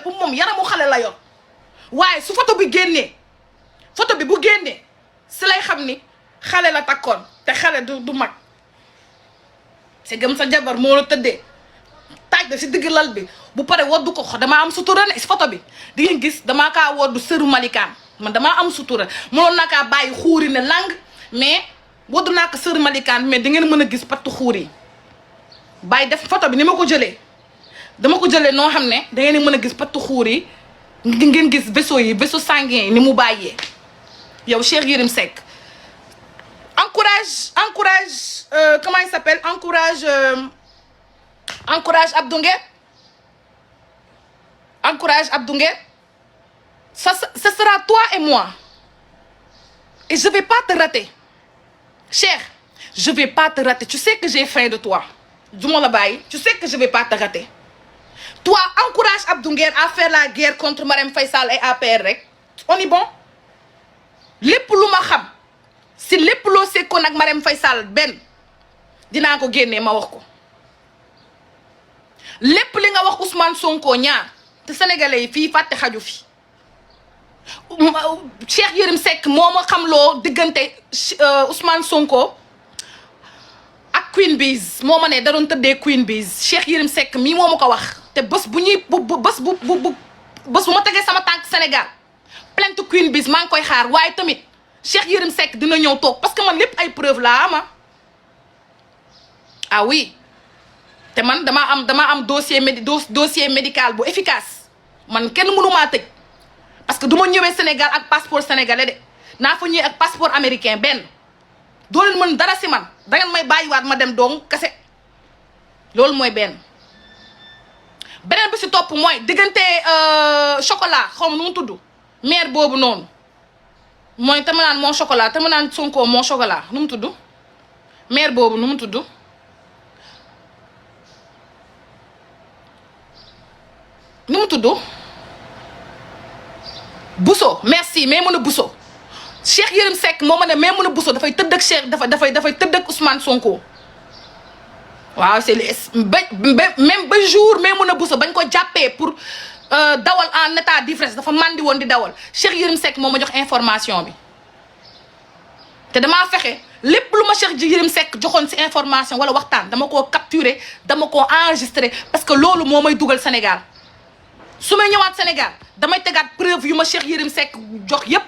pour moom yaramu xale la yor waaye su photo bi génnee photo bi bu génnee si lay xam ni xale la takkoon te xale du mag c'est gëm sa jabar moo la tëddee taaj da si digg lal bi bu pare woddu ko damaa am sutura ne si photo bi di ngeen gis damaa kaa woddu sëru malikaan man damaa am sutura mënoon naa kaa bàyyi xuuri ne lang mais woddu naa ko sëru malikaan mais di ngeen mën a gis pattu xuur yi bàyyi def photo bi ni ma ko jëlee dama ko jëlee noo xam ne da ngeen mën a gis pattu xuur yi ngeen gis vaisseau sanguin yi ni mu bàyyee yow Cheikh Yérim Seck encourage comment il s'appelle encourage Abdou Nguer encourage Abdou Nguer ça ce sera toi et moi et je vais pas te rater Cheikh je vais pas te rater tu sais que j'ai faim de toi du ma la bàyyi tu sais que je vais pas te rater toi encourage Abdou Nguer à faire la guerre contre Marème Faye Sall et APR rek on est bon lépp lu ma xam si lépp loo sekkoon ak Marème Faye Sall benn dinaa ko génnee ma wax ko lépp li nga wax Ousmane Sonko ñaar te sénégalais yi fii fàtte xaju fi Cheikh Yérim Seck moo ma xam loo diggante Ousmane Sonko ak Queen Biz moo ma ne da doon tëddee Queen Biz Cheikh Yérim Seck mii moo ma ko wax te bés bu ma tegee sama tànk Sénégal plainte Queen Biz maa ngi koy xaar waaye tamit Cheikh Yérim Seck dina ñëw toog parce que man lépp ay preuve laa ama ah oui te man dama am dossier médical bu efficace man kenn mënu maa tëj parce que du ma ñëwee Sénégal ak passeport sénégalais de naa fa ñëwee ak passeport américain benn doo leen mën dara si man da ngeen may bàyyiwaat ma dem donc kese loolu mooy benn bi si topp mooy diggante chocolat xaw ma nu mu tudd maire boobu noonu mooy te ma naan mon chocolat te ma naan Sonko mon chocolat nu mu tudd maire boobu nu mu tudd nu mu tudd Bousso merci mais mën a Bousso Cheikh Yérim Seck moo ma ne mais mën a Bousso dafay tëdd ak Cheikh dafay tëdd ak Ousmane Sonko waaw c'est même ba jour mais mën a Bousso bañ ko jàppee pour dawal en état d'ivresse dafa mandi woon di dawal Cheikh Yérim Seck moo ma jox information bi te damaa fexe lépp lu ma Cheikh Yérim Seck joxoon ci information wala waxtaan dama koo capturer dama koo enregistrer parce que loolu moo may dugal Sénégal su may ñëwaat Sénégal damay tegaat preuve yu ma Cheikh Yérim Seck jox yépp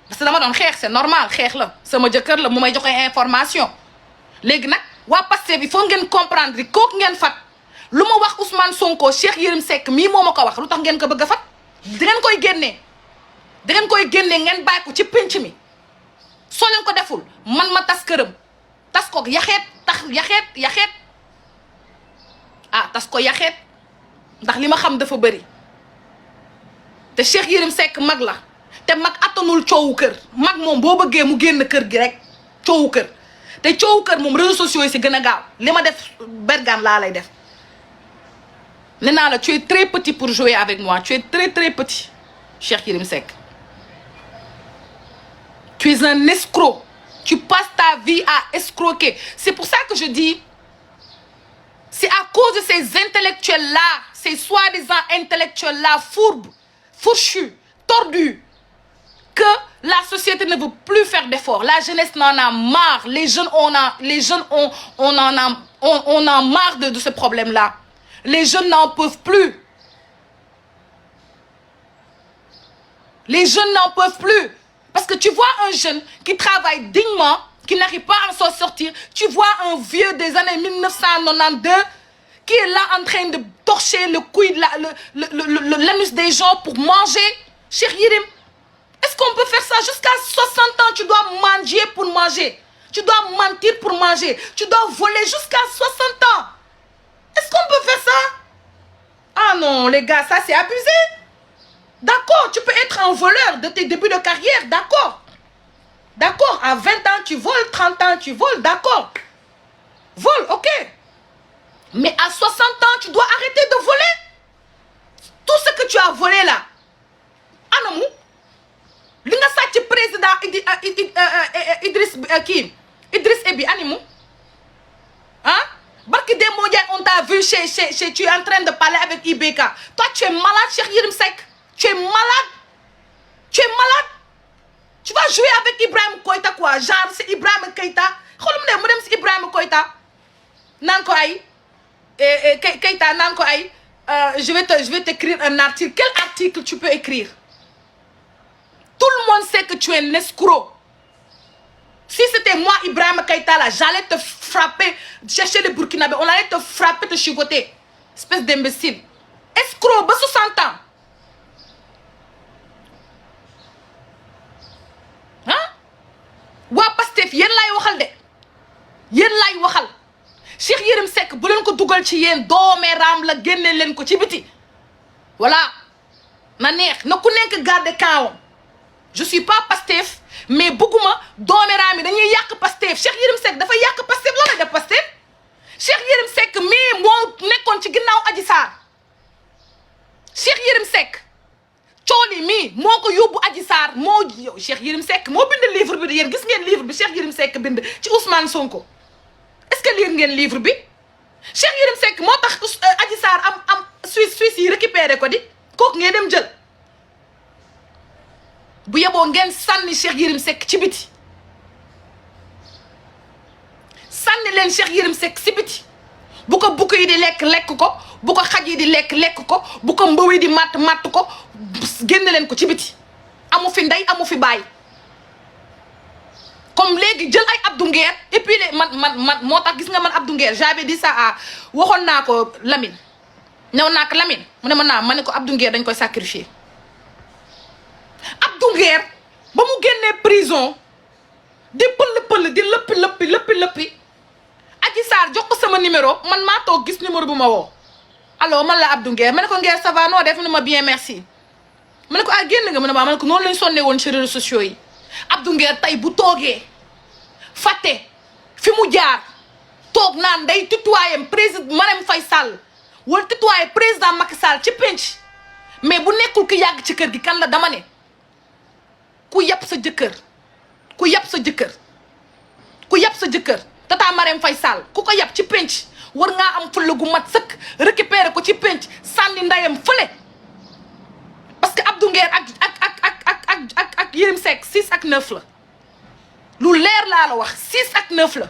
parce que dama doon xeex c'est normal xeex la sama jëkkër la mu may joxe information léegi nag waa Pastef bi foog ngeen comprendre kooku ngeen fat lu ma wax Ousmane Sonko Cheikh Yérim Seck mii moo ma ko wax lu tax ngeen ko bëgg a fat da ngeen koy génnee ngeen bàyyi ko ci pénc mi soo leen ko deful man ma tas këram tas ko yaxeet tas ko yaxeet ndax li ma xam dafa bëri te Cheikh Yérim Seck mag la te mag attanul coowu kër mag moom boo bëggee mu génn kër gi rek coowu kër te coowu kër moom réseaux sociaux yi si gën a gaaw li ma def bergane laa lay def nee naa la tu es très petit pour jouer avec moi tu es très très petit Cheikh Yérim Seck tu es un escroc tu passes ta vie à escroquer c'est pour ça que je dis c'est à cause de ces intellectuels-là ces soi-disant intellectuels-là fourbes fourchus tordus que la société ne veut plus faire d'efforts la jeunesse n'en a marre les jeunes on en marre de ce problème-là les jeunes n'en peuvent plus parce que tu vois un jeune qui travaille dignement qui n'arrive pas à s'en sortir tu vois un vieux des années 1992 qui est là en train de torcher le couille l'anus des gens pour manger Cheikh Yérim est-ce qu'on peut faire ça jusqu'à 60 ans tu dois manger pour manger tu dois mentir pour manger tu dois voler jusqu'à 60 ans est-ce qu'on peut faire ça ah non les gars ça c'est abusé d'accord tu peux être un voleur de tes débuts de carrière d'accord à 20 ans tu voles 30 ans tu voles d'accord vole ok mais à 60 ans tu dois arrêter de voler tout ce que tu as volé là anamu li nga sàcc président Idriss Déby animu ah barki Demba Ndiaye on t'a vu tu es en train de parler avec IBK. Toi, tu es malade, Cheikh Yérim Seck. Tu es malade. Tu es malade. Tu vas jouer avec Ibrahima Koïta quoi. Genre, c'est Ibrahima Keïta. Xoolum ne mu dem si Ibrahima Koïta. Naan ko ay. Keïta naan ko ay. Je vais t'écrire un article. Quel article tu peux écrire? Tout le monde sait que tu es un escroc. Si c'était moi, Ibrahima Keïta, là, j'allais te frapper, chercher les Burkinabés, on allait te frapper, te chigoter. Espèce d'imbécile. Escroc, ba 60 ans. Hein? Waa Pastef, yéen laay waxal de. Yéen laay waxal. Cheikh Yérim Seck, bu leen ko dugal ci yéen doomeeraam la génne leen ko ci biti. Voilà. Na neex, na ku nekk garde kaawam. Je suis pas Pastef. Mais bëgguma dooméraam yi dañuy yàq Pastef. Cheikh Yérim Seck dafa yàq Pastef lan la def Pastef. Cheikh Yérim Seck mais moo nekkoon ci ginnaaw Adji Sarr. Cheikh Yérim Seck cooli mii moo ko yóbbu Adji Sarr moo yow Cheikh Yérim Seck moo bind livre bi yéen gis ngeen livre bi Cheikh Yérim Seck bind ci Ousmane Sonko. Est-ce que lire ngeen livre bi Cheikh Yérim Seck moo tax Adji Sarr am Suisse yi récupéré ko di kooku ngeen dem jël. Bu yeboo ngeen sànni Cheikh Yérim Seck ci biti sànni leen Cheikh Yérim Seck ci biti bu ko bukk yi di lekk ko bu ko xaj yi di lekk ko bu ko mbaw yi di matt ko génn leen ko ci biti amu fi ndey amu fi baay comme léegi jël ay Abdou Nguer et puis man moo tax gis nga man Abdou Nguer j'avais dit ça à waxoon naa ko Lamine ñëw naa ko Lamine mu ne ma ne ko Abdou Nguer dañ koy sacrifier Abdou Nguer ba mu génnee prison di pël di lëppi Adji Sarr jox ko sama numéro man maa toog gis numéro bu ma woo allo man la Abdou Nguer ma ne ko Nguer ça va noo def ni ma bien merci ma ne ko génn nga ma ne ko noonu lañ sonnee woon ci réseaux sociaux yi Abdou Nguer tey bu toogee fàtte fi mu jaar toog naan day tutoyer président Marème Faye Sall wala tutoyer président Macky Sall ci penc mais bu nekkul ki yàgg ci kër gi kan la dama ne ku yàpp sa jëkkër tata Marème Faye Sall ku ko yàpp ci penc war ngaa am fulla gu mat sëkk récupérer ko ci penc sànni ndayam fële parce que Abdou Nguer ak Yérim Seck 6 ak 9 la lu leer laa la wax 6 ak 9 la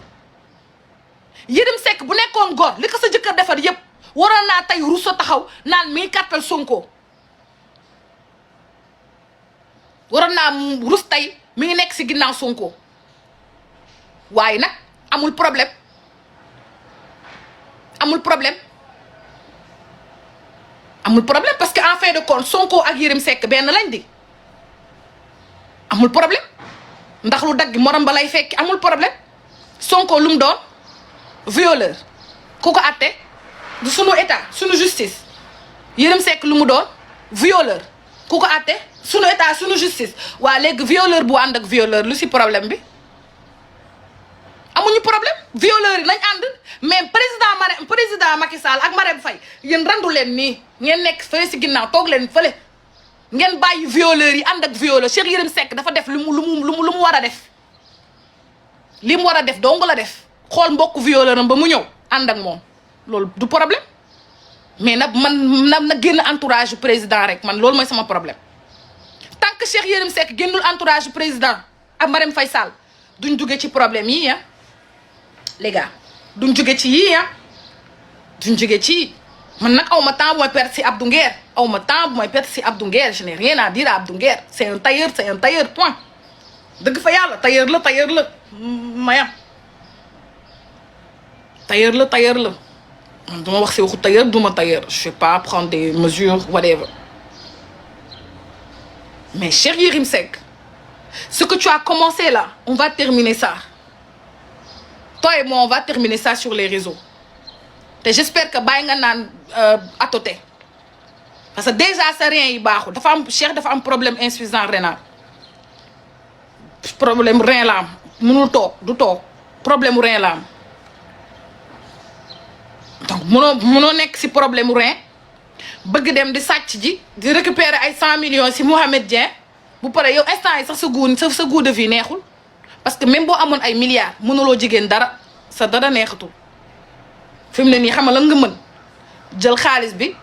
Yérim Seck bu nekkoon góor li ko sa jëkkër defar yépp waroon naa tey ruso taxaw naan mi kàttal Sonko waroon naa rus tey mi ngi nekk si ginnaaw Sonko waaye nag amul problème parce que en fin de compte Sonko ak Yérim Seck benn lañ di amul problème ndax lu dagg morom ba lay fekki amul problème Sonko lu mu doon violeur ku ko atte du sunu état sunu justice Yérim Seck lu mu doon violeur ku ko atte sunu état sunu justice waa léegi violeur bu ànd ak violeur lu si problème bi amuñu problème violeur yi nañ ànd mais président Macky Sall ak Marème Faye yéen randu leen nii ngeen nekk fële si ginnaaw toog leen fële ngeen bàyyi violeur yi ànd ak violeur Cheikh Yérim Seck dafa def lu mu war a def li mu war a def dong la def xool mbokku violeur am ba mu ñëw ànd ak moom loolu du problème mais nag man na génn entourage président rek man loolu mooy sama problème tant que Cheikh Yérim Seck génnul entourage président ak Marème Faye Sall duñ jóge ci problème yii ah les gars duñ jóge ci yii ah duñ jóge ci man nag aw ma temps bu may perdre si Abdou Nguer aw ma temps bu may perdre si Abdou Nguer je n'ai rien à dire à Abdou Nguer c'est un tailleur point dëgg fa yàlla tailleur la mayam tailleur la man duma wax si waxu tailleur duma tailleur je vais pas prendre des mesures whatever mais Cheikh Yérim Seck ce que tu as commencé là on va terminer ça toi et moi on va terminer ça sur les réseaux te j'espère que bàyyi nga naan atoté parce que déjà sa rein yi baaxul Cheikh dafa am problème insuffisance rénale problème rein la am mënul du toog problème rein la am donc mënoo nekk si problème rein bëgg dem di sàcc ji di récupérer ay 100 millions si Mohamed Dieng bu pare yow instant yi sax sa goût de vie neexul parce que même boo amoon ay milliards mënuloo jigéen dara sa dara neexatul fi mu ne nii xam nga lan nga mën jël xaalis bi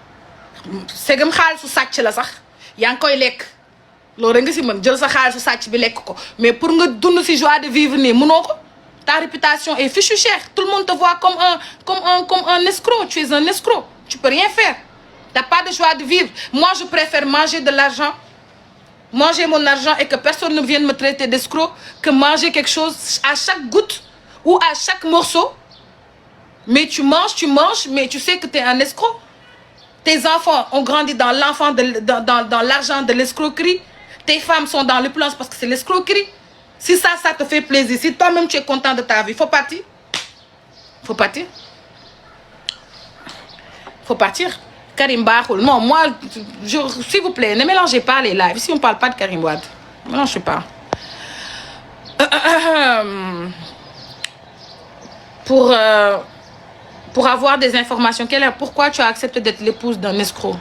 segam xaalisu sàcc la sax yaa ngi koy lekk loolu rek nga si mën jël sa xaalisu sàcc bi lekk ko mais pour nga dund si joie de vivre nii mënoo ko. Ta réputation est fichue cher. Tout le monde te voit comme un escroc. Tu es un escroc. Tu peux rien faire. T'as pas de joie de vivre. Moi, je préfère manger de l'argent, manger mon argent et que personne ne vienne me traiter d'escroc que manger quelque chose à chaque goutte ou à chaque morceau. Mais tu manges, mais tu sais que tu es un escroc. Tes enfants ont grandi dans dans l'argent de l'escroquerie. Tes femmes sont dans l'opulence parce que c'est l'escroquerie. Si ça te fait plaisir, si toi-même tu es content de ta vie, faut partir. Faut partir. Faut partir. Karim Bahoul. Non, moi, s'il vous plaît, ne mélangez pas les lives. Ici, on ne parle pas de Karim Wade. Ne mélangez pas. Pour avoir des informations, pourquoi tu as accepté d'être l'épouse d'un escroc?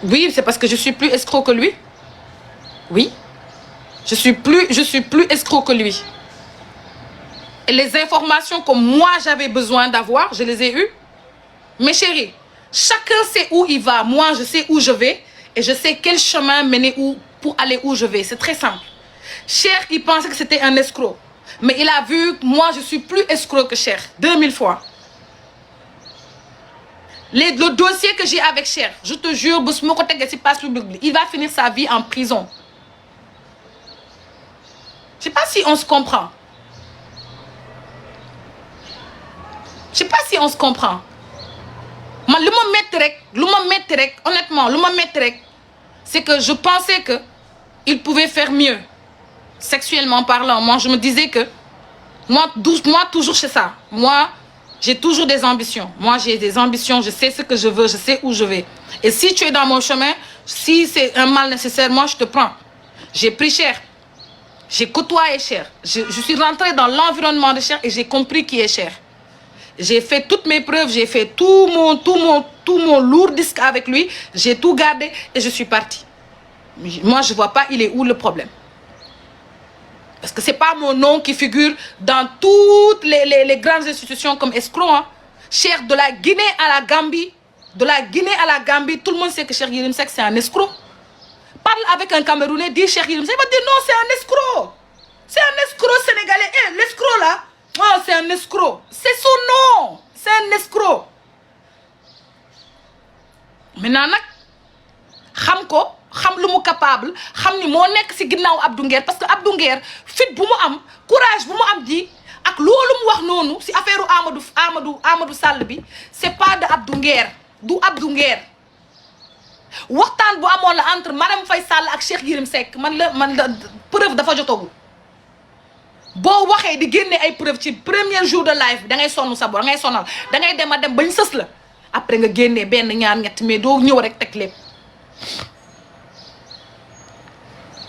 Oui, c'est parce que je suis plus escroc que lui. Oui. Je suis plus escroc que lui. Et les informations que moi j'avais besoin d'avoir, je les ai eues. Mes chéris, chacun sait où il va. Moi, je sais où je vais et je sais quel chemin mener pour aller où je vais. C'est très simple. Cheikh, il pensait que c'était un escroc. Mais il a vu que moi, je suis plus escroc que Cheikh. 2000 fois. Le dossier que j'ai avec Cheikh, je te jure, il va finir sa vie en prison. Je sais pas si on se comprend. Je sais pas si on se comprend. Man, lu ma metti rek, honnêtement, lu ma metti rek, c'est que je pensais que il pouvait faire mieux, sexuellement parlant. Moi, je me disais que moi toujours c'est ça. Moi, j'ai toujours des ambitions. Moi, j'ai des ambitions. Je sais ce que je veux. Je sais où je vais. Et si tu es dans mon chemin, si c'est un mal nécessaire, moi, je te prends. J'ai pris cher. J'ai côtoyé Cheikh. Je suis rentrée dans l'environnement de Cheikh et j'ai compris qui est Cheikh. J'ai fait toutes mes preuves, j'ai fait tout mon lourd disque avec lui. J'ai tout gardé et je suis partie. Moi, je vois pas il est où le problème. Parce que c'est pas mon nom qui figure dans toutes les grandes institutions comme escroc. Hein. Cheikh, de la Guinée à la Gambie, tout le monde sait que Cheikh Yérim Seck, c'est un escroc. Parle avec un Camerounais, dis Cheikh Yérim Seck, il va dire non, c'est un escroc. C'est un escroc sénégalais. Eh, l'escroc là, oh, c'est un escroc. C'est son nom. C'est un escroc. Maintenant nag xam ko xam lu mu capable xam ni moo nekk ci ginnaaw Abdou Nguer parce que Abdou Nguer fit bu mu am courage bu mu am ji ak loolu mu wax noonu ci affaire Amadou Sall bi c'est pas de Abdou Nguer du Abdou Nguer waxtaan bu amoon la entre Marème Faye Sall ak Cheikh Yérim Seck man la preuve dafa jotagul boo waxee di génne ay preuve ci premier jour de live da ngay sonn sa bor da ngay sonal da ngay dem bañ sës la après nga génnee benn ñaar ñett mais doo ñëw rek teg lépp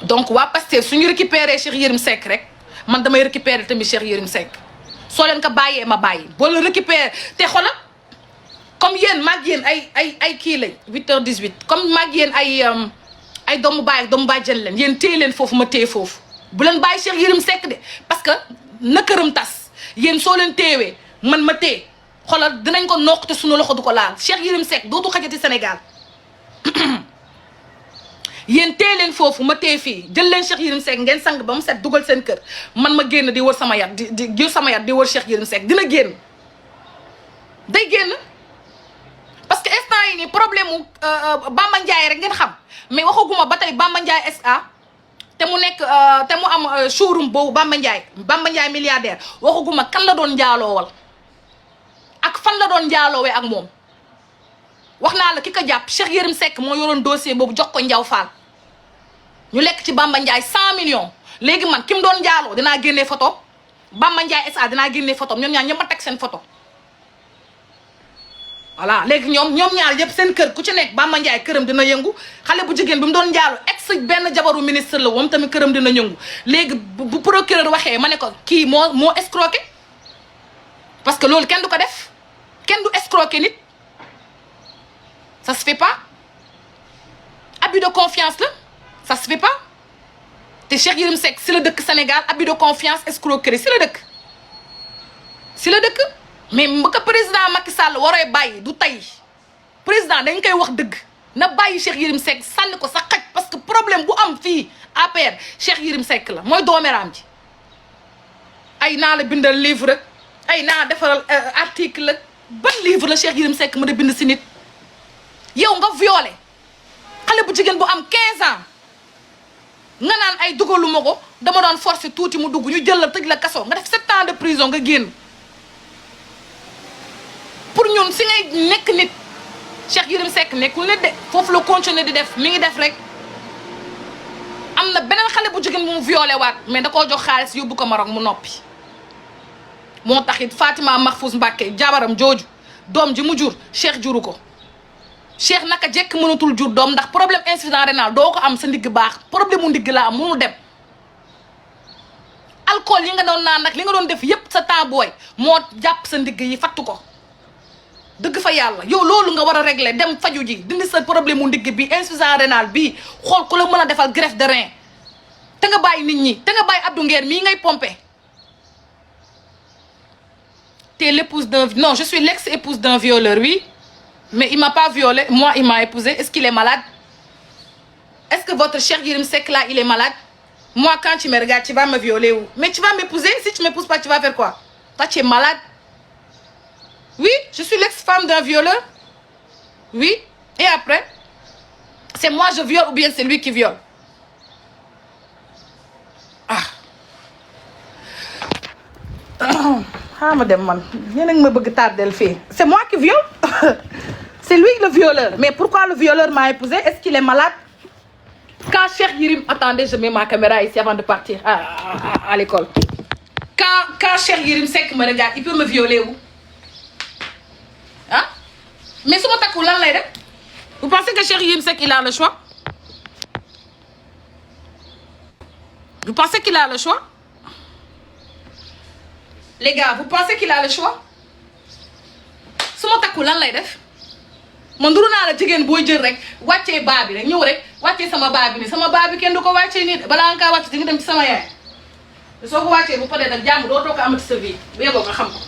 donc waa Pastef suñu récupérer Cheikh Yérim Seck rek man damay récupérer tamit Cheikh Yérim Seck soo leen ko bàyyee ma bàyyi boo leen récupérer te xoolal comme yéen maag yéen ay kii lañ 8h18 comme maag yéen ay doomu baay ak doomu baay jël leen yéen téye leen foofu ma téye foofu bu leen bàyyi Cheikh Yérim Seck de parce que na këram tas yéen soo leen téewee man ma téye xoolal dinañ ko noq te suñu loxo du ko laal Cheikh Yérim Seck dootu xajati Sénégal yéen téye leen foofu ma téye fii jël leen Cheikh Yérim Seck ngeen sang ba mu set dugal seen kër man ma génn di wër sama yat di jël sama yat di wër Cheikh Yérim Seck dina génn day génn parce que instant yi nii problème mu Bamba Ndiaye rek ngeen xam mais waxaguma ba tey Bamba Ndiaye SA te mu nekk te mu am showroom boobu Bamba Ndiaye milliardaire waxaguma kan la doon njaaloowal ak fan la doon njaaloowee ak moom wax naa la ki ko jàpp Cheikh Yérim Seck moo yoroon dossier boobu jox ko Ndiaw Fall ñu lekk ci Bamba Ndiaye 100 millions léegi man ki mu doon njaaloo dinaa génnee photo Bamba Ndiaye SA dinaa génnee photo ñoom ñaar ñëpp ma teg seen photo voilà léegi ñoom ñaar yëpp seen kër ku ci nekk Bamba Ndiaye këram dina yëngu xale bu jigéen bi mu doon njaaloo ex benn jabaru ministre la moom tamit këram dina yëngu léegi bu procureur waxee ma ne ko kii moo escroqué parce que loolu kenn du ko def kenn du escroqué nit ça se fait pas abus de confiance la ça se fait pas te Cheikh Yérim Seck si la dëkk Sénégal abus de confiance escroquerie si la dëkk mais bu ko président Macky Sall waree bàyyi du tey président dañ koy wax dëgg na bàyyi Cheikh Yérim Seck sànni ko sa xaj parce que problème bu am fii APR Cheikh Yérim Seck la mooy dooméraam ji ay naa la bindal livre rek ay naa defaral article la ban livre la Cheikh Yérim Seck mën a bind si nit yow nga violé xale bu jigéen bu am 15 ans nga naan ay dugaluma ko dama doon forcer tuuti mu dugg ñu jël la tëj la kaso nga def 7 ans de prison nga génn pour ñun si ngay nekk nit Cheikh Yérim Seck nekkul nit de foofu la continuer di def mi ngi def rek am na beneen xale bu jigéen bu mu violé waat mais da koo jox xaalis yóbbu ko Maroc mu noppi moo taxit Fatima Mahfouz Mbacké jabaram jooju doom ji mu jur Cheikh juru ko Cheikh naka jekk mënatul jur doom ndax problème insuffisance rénale doo ko am sa ndigg baax problème mu ndigg la am mënu dem alcool yi nga doon naan nag li nga doon def yépp sa temps booy moo jàpp sa ndigg yi fattu ko dëgg fa yàlla yow loolu nga war a régler dem faju ji dindi sa problème mu ndigg bi insuffisance rénale bii xool ku la mën a defal greffe de rein te nga bàyyi nit ñi te nga bàyyi Abdou Nguer mii ngay pompé t'es l'épouse d'un... Non, je suis l'ex-épouse d'un violeur, oui. Mais il m'a pas violé. Moi, il m'a épousé. Est-ce qu'il est malade? Est-ce que votre cher Yérim Seck là, il est malade? Moi, quand tu me regardes, tu vas me violer où? Mais tu vas m'épouser. Si tu m'épouses pas, tu vas faire quoi? Toi, tu es malade. Oui, je suis l'ex-femme d'un violeur. Oui. Et après? C'est moi je viole ou bien c'est lui qui viole? Ah. C'est moi qui viole. C'est lui le violeur. Mais pourquoi le violeur m'a épousé? Est-ce qu'il est malade? Quand Cheikh Yérim... Attendez, je mets ma caméra ici avant de partir à l'école. Quand Cheikh Yérim Seck me regarde, il peut me violer où? Hein? Mais si je suis vous pensez que Cheikh Yérim Seck, il a le choix? Vous pensez qu'il a le choix? Les gars, vous pensez qu'il a le choix? su ma takku lan lay def man duru naa la jigéen booy jël rek wàccee baa bi rek ñëw rek wàccee sama baa bi ni sama baa bi kenn du ko wàccee nii balaa nga kaa wàcce di nga dem ci sama yaay soo ko wàccee bu paree nag jàmm doo toog ko amati sa vie bu yeboo nga xam ko.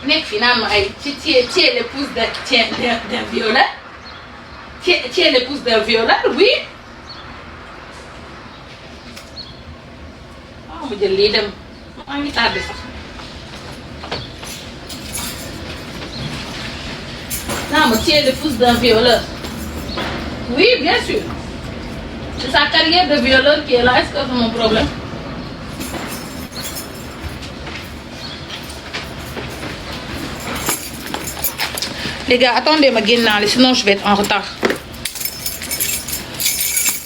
nekk fi naan ma ay tu es l'épouse d'un violeur tu es l'épouse d'un violeur oui. ma jël lii dem maa ngi tardé sax non mais tu es l'épouse d'un violeur oui bien sûr c'est sa carrière de violeur qui est là est-ce que c'est mon problème les gars attendez ma génn naa li sinon je vais être en retard